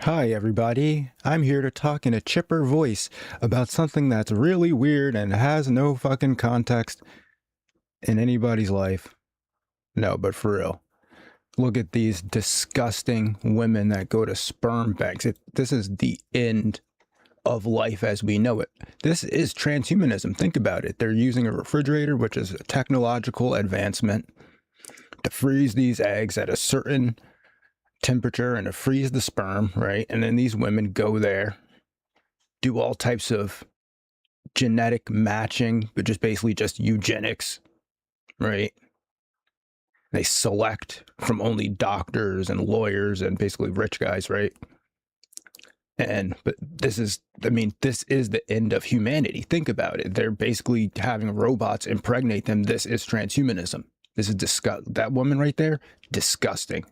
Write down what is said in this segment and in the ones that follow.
Hi, everybody. I'm here to talk in a chipper voice about something that's really weird and has no fucking context in anybody's life. No, but for real. Look at these disgusting women that go to sperm banks. This is the end of life as we know it. This is transhumanism. Think about it. They're using a refrigerator, which is a technological advancement, to freeze these eggs at a certain temperature and to freeze the sperm, right? And then these women go there, do all types of genetic matching, but just basically just eugenics, right? They select from only doctors and lawyers and basically rich guys, right? But this is the end of humanity. Think about it. They're basically having robots impregnate them. This is transhumanism. This is that woman right there, disgusting.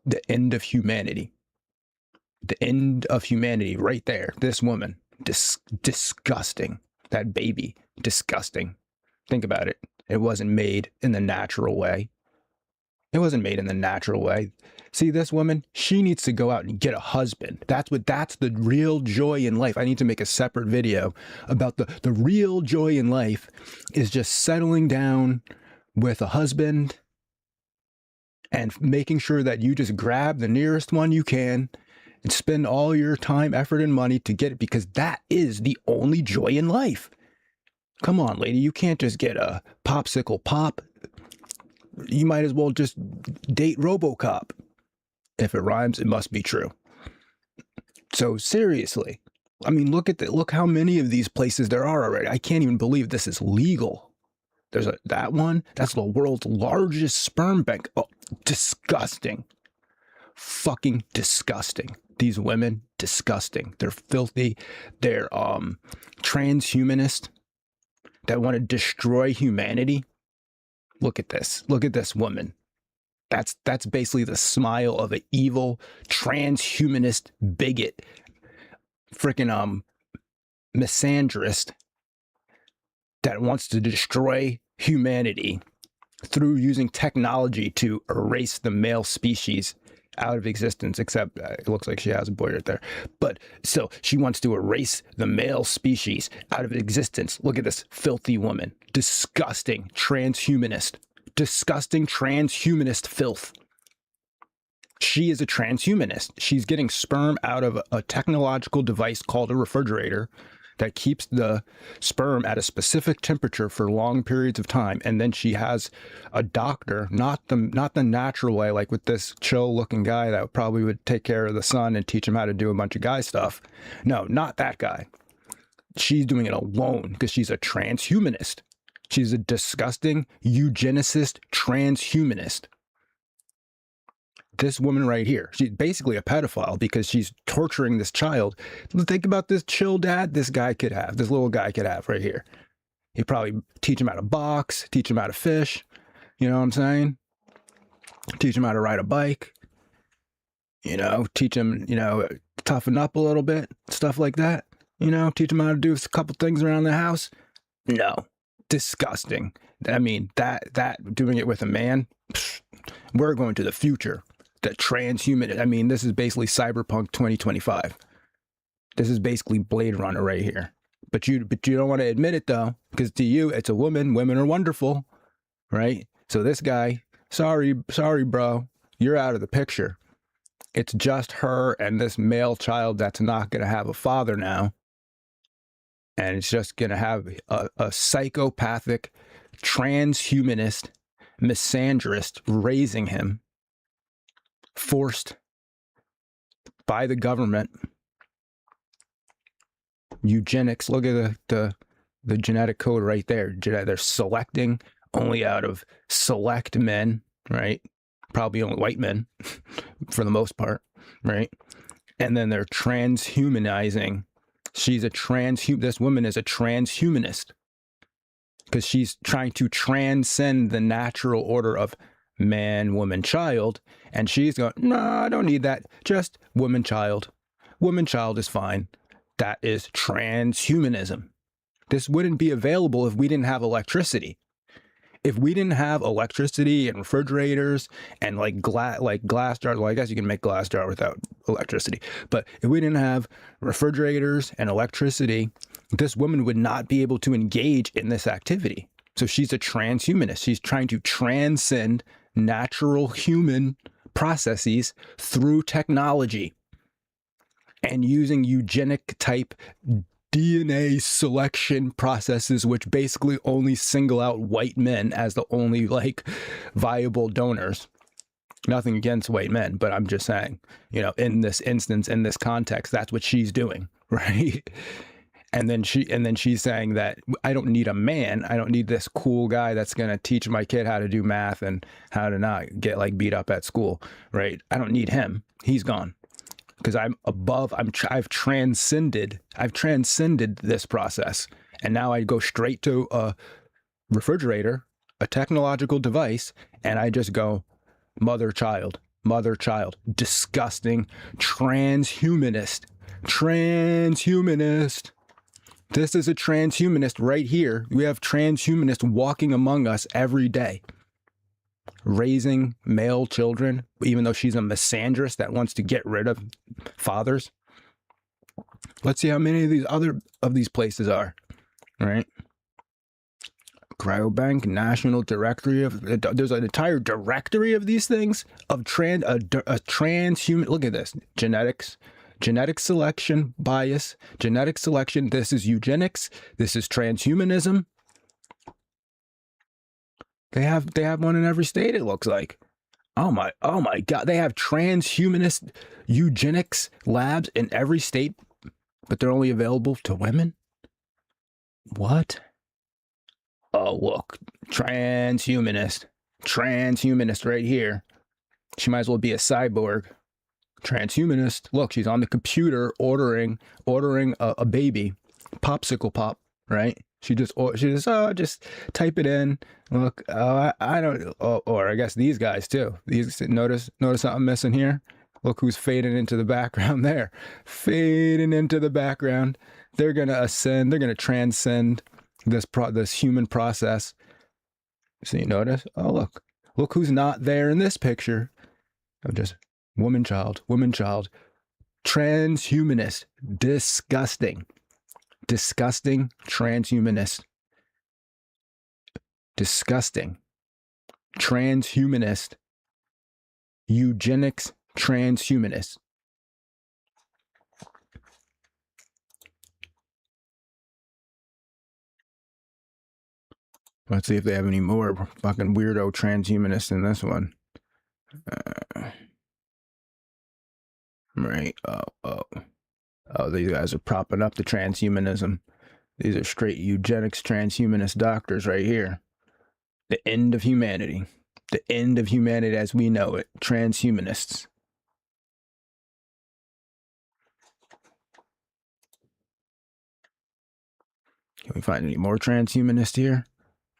The end of humanity. The end of humanity right there. This woman, disgusting. That baby, disgusting. Think about it. It wasn't made in the natural way. It wasn't made in the natural way. See, this woman, she needs to go out and get a husband. That's the real joy in life. I need to make a separate video about the real joy in life is just settling down with a husband and making sure that you just grab the nearest one you can and spend all your time, effort, and money to get it, because that is the only joy in life. Come on, lady, you can't just get a popsicle pop. You might as well just date RoboCop. If it rhymes, it must be true. So seriously, I mean, look how many of these places there are already. I can't even believe this is legal. There's that one. That's the world's largest sperm bank. Oh, disgusting. Fucking disgusting. These women, disgusting. They're filthy. They're transhumanist that want to destroy humanity. Look at this. Look at this woman. That's basically the smile of an evil transhumanist bigot, freaking misandrist that wants to destroy humanity through using technology to erase the male species out of existence, except it looks like she has a boy right there. But still, she wants to erase the male species out of existence. Look at this filthy woman. Disgusting transhumanist. Disgusting transhumanist filth. She is a transhumanist. She's getting sperm out of a technological device called a refrigerator that keeps the sperm at a specific temperature for long periods of time. And then she has a doctor, not the natural way, like with this chill looking guy that probably would take care of the son and teach him how to do a bunch of guy stuff. No, not that guy. She's doing it alone because she's a transhumanist. She's a disgusting eugenicist transhumanist. This woman right here, she's basically a pedophile because she's torturing this child. Think about this chill dad this little guy could have right here. He'd probably teach him how to box, teach him how to fish. You know what I'm saying? Teach him how to ride a bike. Teach him, toughen up a little bit, stuff like that. Teach him how to do a couple things around the house. No, disgusting. I mean, that doing it with a man, we're going to the future. The transhuman, I mean, this is basically Cyberpunk 2025. This is basically Blade Runner right here. But you don't want to admit it though, because to you, it's a woman. Women are wonderful, right? So this guy, sorry, bro, you're out of the picture. It's just her and this male child that's not going to have a father now. And it's just going to have a psychopathic, transhumanist, misandrist raising him, forced by the government. Eugenics. Look at the genetic code right there. They're selecting only out of select men, right? Probably only white men for the most part, right? And then they're transhumanizing. This woman is a transhumanist because she's trying to transcend the natural order of man, woman, child. And she's going, no, I don't need that. Just woman, child. Woman, child is fine. That is transhumanism. This wouldn't be available if we didn't have electricity. If we didn't have electricity and refrigerators and like glass jars, well, I guess you can make glass jar without electricity. But if we didn't have refrigerators and electricity, this woman would not be able to engage in this activity. So she's a transhumanist. She's trying to transcend natural human processes through technology and using eugenic type DNA selection processes, which basically only single out white men as the only like viable donors. Nothing against white men, but I'm just saying, you know, in this instance, in this context, that's what she's doing, right? And then she's saying that I don't need a man. I don't need this cool guy that's going to teach my kid how to do math and how to not get like beat up at school, right? I don't need him. He's gone. Because I'm above, I've transcended this process. And now I go straight to a refrigerator, a technological device, and I just go mother, child, disgusting, transhumanist. This is a transhumanist right here. We have transhumanists walking among us every day, raising male children, even though she's a misandrist that wants to get rid of fathers. Let's see how many of these places are, right? Cryobank, National Directory of, there's an entire directory of these things, of transhuman, look at this, genetics, genetic selection bias, genetic selection, this is eugenics, this is transhumanism. They have one in every state, it looks like. Oh my God. They have transhumanist eugenics labs in every state, but they're only available to women? What? Oh, look. Transhumanist right here. She might as well be a cyborg. Transhumanist. Look, she's on the computer ordering a baby. Popsicle pop, right? She just type it in. Look, I don't, or I guess these guys too. These notice something missing here. Look who's fading into the background there. Fading into the background. They're gonna ascend. They're gonna transcend this human process. See, notice. Oh, look who's not there in this picture. I'm just woman, child, transhumanist, disgusting. Transhumanist. Disgusting. Transhumanist. Eugenics transhumanist. Let's see if they have any more fucking weirdo transhumanists in this one. Right. Oh, these guys are propping up the transhumanism. These are straight eugenics transhumanist doctors right here. The end of humanity. The end of humanity as we know it. Transhumanists. Can we find any more transhumanists here?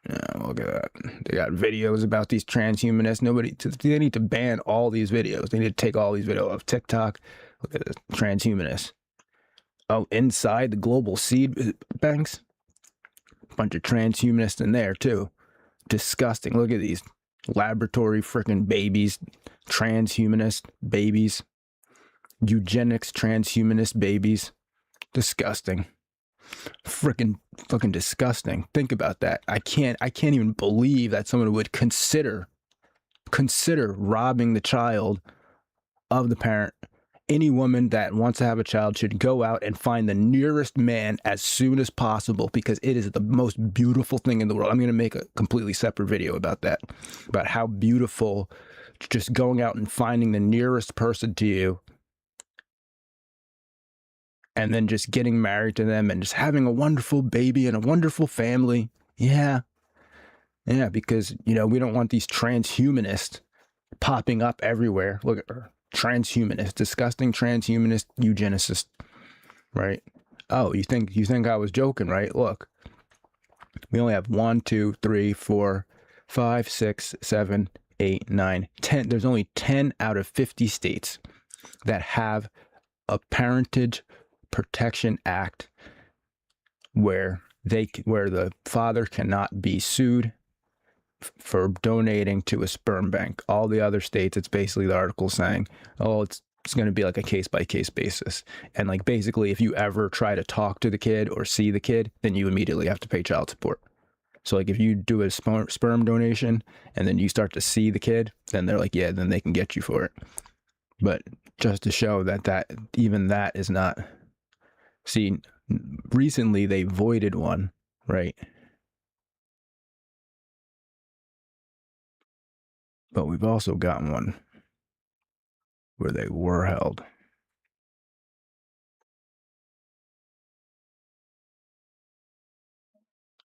Yeah, look at that. They got videos about these transhumanists. They need to ban all these videos. They need to take all these videos off TikTok. Look at this. Transhumanists. Oh, inside the global seed banks. Bunch of transhumanists in there too. Disgusting. Look at these laboratory freaking babies. Transhumanist babies. Eugenics transhumanist babies. Disgusting. Freaking fucking disgusting. Think about that. I can't even believe that someone would consider robbing the child of the parent. Any woman that wants to have a child should go out and find the nearest man as soon as possible, because it is the most beautiful thing in the world. I'm going to make a completely separate video about that, about how beautiful just going out and finding the nearest person to you and then just getting married to them and just having a wonderful baby and a wonderful family. Yeah, because, you know, we don't want these transhumanists popping up everywhere. Look at her. Transhumanist, disgusting transhumanist eugenicist, right? Oh, you think I was joking, right? Look, we only have 1, 2, 3, 4, 5, 6, 7, 8, 9, 10. There's only 10 out of 50 states that have a Parentage Protection Act where the father cannot be sued for donating to a sperm bank. All the other states, it's basically the article saying, oh, It's going to be like a case by case basis. And like basically, if you ever try to talk to the kid or see the kid, then you immediately have to pay child support. So like if you do a sperm donation and then you start to see the kid, then they're like, yeah, then they can get you for it. But just to show that even that is not. See, recently they voided one, right? But we've also gotten one where they were held.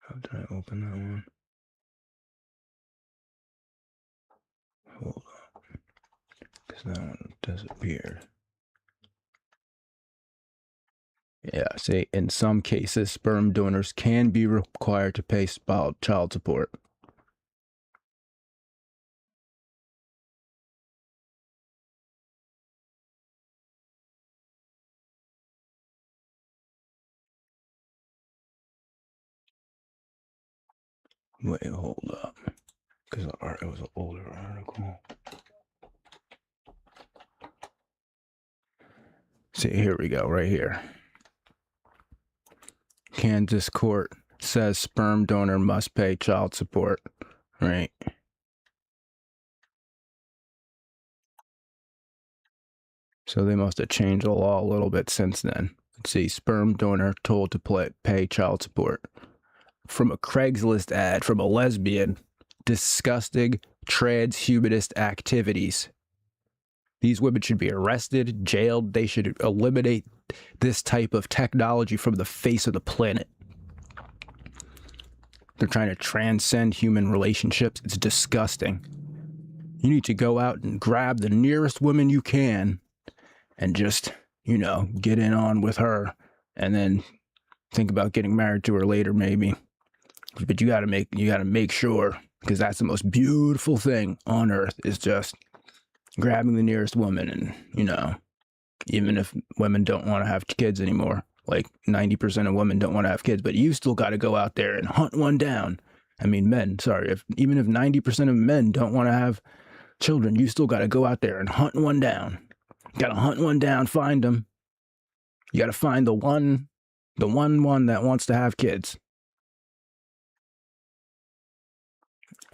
How did I open that one? Hold on. Because that one disappeared. Yeah, see, in some cases, sperm donors can be required to pay child support. Wait, hold up. Because it was an older article. See, here we go, right here. Kansas court says sperm donor must pay child support, right? So they must have changed the law a little bit since then. Let's see, sperm donor told to pay child support. From a Craigslist ad from a lesbian, disgusting transhumanist activities. These women should be arrested, jailed. They should eliminate this type of technology from the face of the planet. They're trying to transcend human relationships. It's disgusting. You need to go out and grab the nearest woman you can and just, get in on with her and then think about getting married to her later, maybe. But you gotta make sure, because that's the most beautiful thing on earth, is just grabbing the nearest woman. And, even if women don't want to have kids anymore, like 90% of women don't want to have kids, but you still got to go out there and hunt one down. I mean, even if 90% of men don't want to have children, you still got to go out there and hunt one down. You got to hunt one down, find them. You got to find the one that wants to have kids.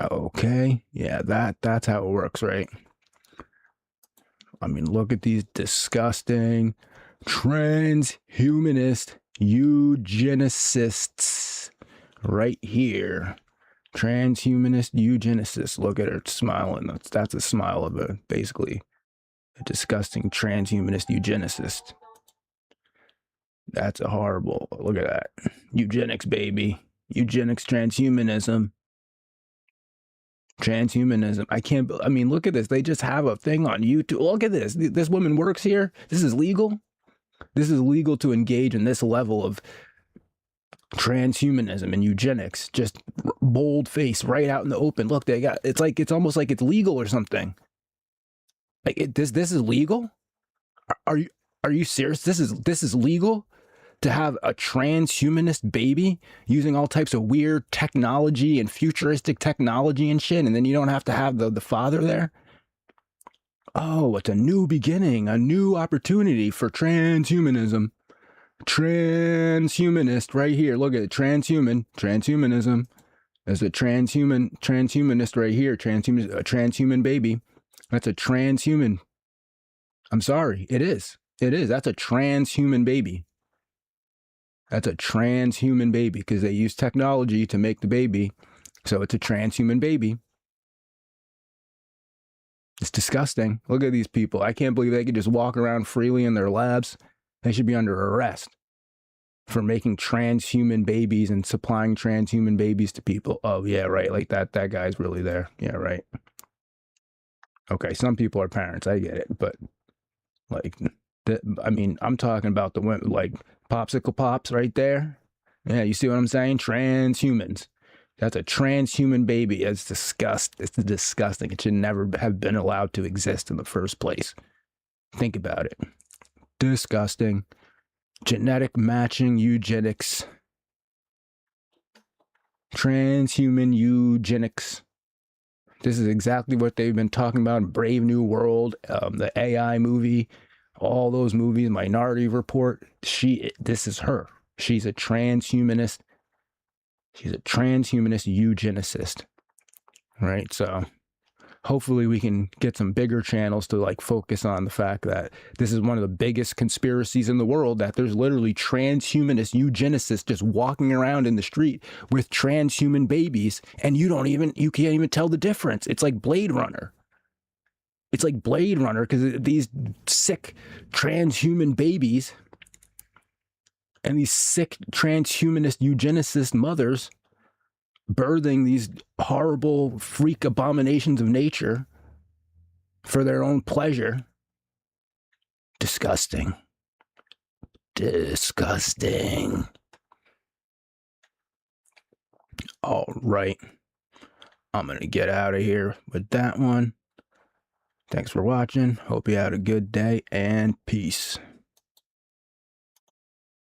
Okay, yeah, that's how it works, right? I mean, look at these disgusting transhumanist eugenicists right here. Transhumanist eugenicists. Look at her smiling. That's a smile of basically a disgusting transhumanist eugenicist. That's a horrible. Look at that. Eugenics, baby. Eugenics, transhumanism. Transhumanism. I mean, look at this. They just have a thing on YouTube. Look at this. This woman works here. This is legal. This is legal to engage in this level of transhumanism and eugenics. Just bold face right out in the open. Look, it's almost like it's legal or something. Like this is legal? Are you serious? This is legal? To have a transhumanist baby using all types of weird technology and futuristic technology and shit, and then you don't have to have the father there? Oh, it's a new beginning, a new opportunity for transhumanism. Transhumanist right here. Look at it. Transhumanism. There's a transhumanist right here. A transhuman baby. That's a transhuman. I'm sorry. It is. That's a transhuman baby. That's a transhuman baby because they use technology to make the baby. So it's a transhuman baby. It's disgusting. Look at these people. I can't believe they could just walk around freely in their labs. They should be under arrest for making transhuman babies and supplying transhuman babies to people. Oh, yeah, right. Like that guy's really there. Yeah, right. Okay, some people are parents. I get it. But like, I'm talking about the women, like popsicle pops right there. Yeah, you see what I'm saying? Transhumans. That's a transhuman baby. It's disgusting. It should never have been allowed to exist in the first place. Think about it. Disgusting. Genetic matching eugenics. Transhuman eugenics. This is exactly what they've been talking about in Brave New World, the AI movie. all those movies, Minority Report. This is her. She's a transhumanist. She's a transhumanist eugenicist. Right? So hopefully we can get some bigger channels to like focus on the fact that this is one of the biggest conspiracies in the world, that there's literally transhumanist eugenicists just walking around in the street with transhuman babies, and you can't even tell the difference. It's like Blade Runner. It's like Blade Runner, because these sick transhuman babies and these sick transhumanist eugenicist mothers birthing these horrible freak abominations of nature for their own pleasure. Disgusting. Disgusting. All right. I'm going to get out of here with that one. Thanks for watching. Hope you had a good day, and peace.